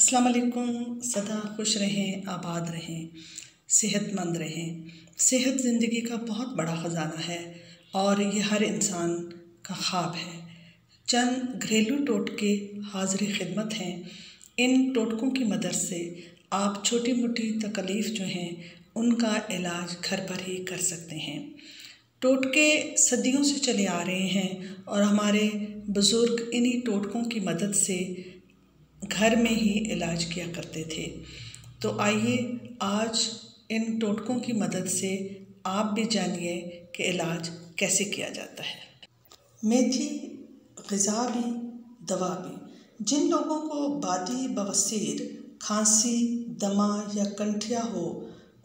अस्सलाम वालेकुम। सदा खुश रहें, आबाद रहें, सेहतमंद रहें। सेहत ज़िंदगी का बहुत बड़ा ख़जाना है और ये हर इंसान का ख्वाब है। चंद घरेलू टोटके हाज़िर खिदमत हैं। इन टोटकों की मदद से आप छोटी मोटी तकलीफ़ जो हैं उनका इलाज घर पर ही कर सकते हैं। टोटके सदियों से चले आ रहे हैं और हमारे बुज़ुर्ग इन्हीं टोटकों की मदद से घर में ही इलाज किया करते थे। तो आइए आज इन टोटकों की मदद से आप भी जानिए कि इलाज कैसे किया जाता है। मेथी ग़िज़ा भी दवा भी। जिन लोगों को बादी बवासीर, खांसी, दमा या कंठिया हो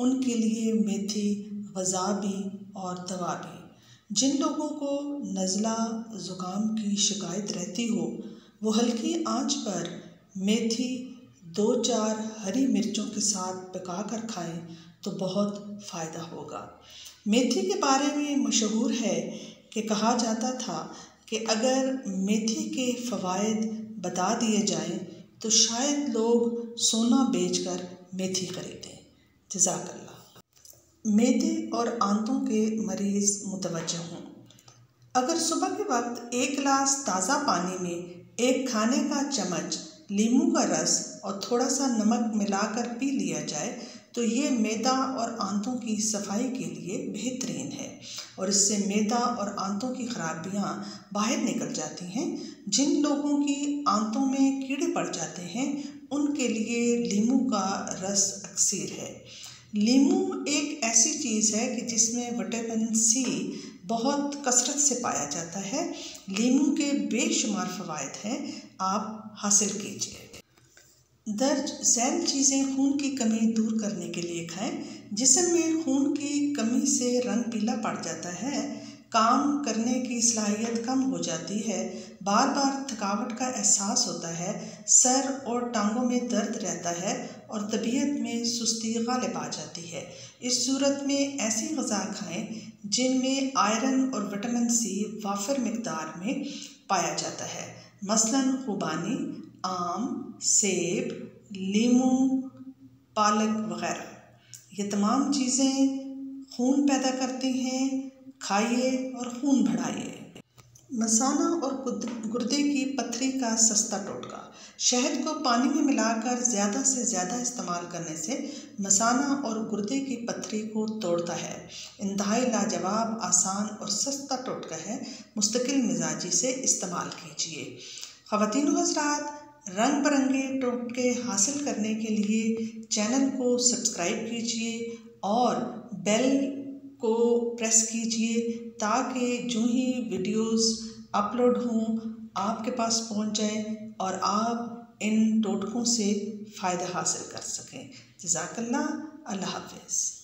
उनके लिए मेथी ग़िज़ा भी और दवा भी। जिन लोगों को नज़ला ज़ुकाम की शिकायत रहती हो वो हल्की आंच पर मेथी 2-4 हरी मिर्चों के साथ पका कर खाएं तो बहुत फ़ायदा होगा। मेथी के बारे में मशहूर है कि कहा जाता था कि अगर मेथी के फ़वाइद बता दिए जाएं तो शायद लोग सोना बेचकर मेथी खरीदें। जज़ाकल्लाह। मैदे और आंतों के मरीज़ मुतवज्जह हों। अगर सुबह के वक्त 1 गिलास ताज़ा पानी में 1 खाने का चम्मच नींबू का रस और थोड़ा सा नमक मिलाकर पी लिया जाए तो ये मैदा और आंतों की सफाई के लिए बेहतरीन है और इससे मैदा और आंतों की खराबियां बाहर निकल जाती हैं। जिन लोगों की आंतों में कीड़े पड़ जाते हैं उनके लिए नींबू का रस अक्सीर है। नींबू एक ऐसी चीज़ है कि जिसमें विटामिन सी बहुत कसरत से पाया जाता है। नींबू के बेशुमार फ़वाइद हैं, आप हासिल कीजिए। दर्ज झैल चीज़ें खून की कमी दूर करने के लिए खाएं। जिस्म में खून की कमी से रंग पीला पड़ जाता है, काम करने की सलाहियत कम हो जाती है, बार बार थकावट का एहसास होता है, सर और टांगों में दर्द रहता है और तबीयत में सुस्ती गालिब आ जाती है। इस सूरत में ऐसी ग़िज़ा खाएं जिनमें आयरन और विटामिन सी वाफिर मिक़दार में पाया जाता है, मसलन खुबानी, आम, सेब, नींबू, पालक वग़ैरह। ये तमाम चीज़ें खून पैदा करती हैं, खाइए और खून बढ़ाइए। मसाना और गुर्दे की पथरी का सस्ता टोटका। शहद को पानी में मिलाकर ज़्यादा से ज़्यादा इस्तेमाल करने से मसाना और गुर्दे की पथरी को तोड़ता है। इंतहाई लाजवाब, आसान और सस्ता टोटका है। मुस्तकिल मिजाजी से इस्तेमाल कीजिए। ख़वातीन व हज़रात, रंग बिरंगे टोटके हासिल करने के लिए चैनल को सब्सक्राइब कीजिए और बेल को प्रेस कीजिए ताकि जो ही वीडियोस अपलोड हों आपके पास पहुंच जाए और आप इन टोटकों से फ़ायदा हासिल कर सकें। जज़ाकल्लाह। अल्लाह हाफ़िज़।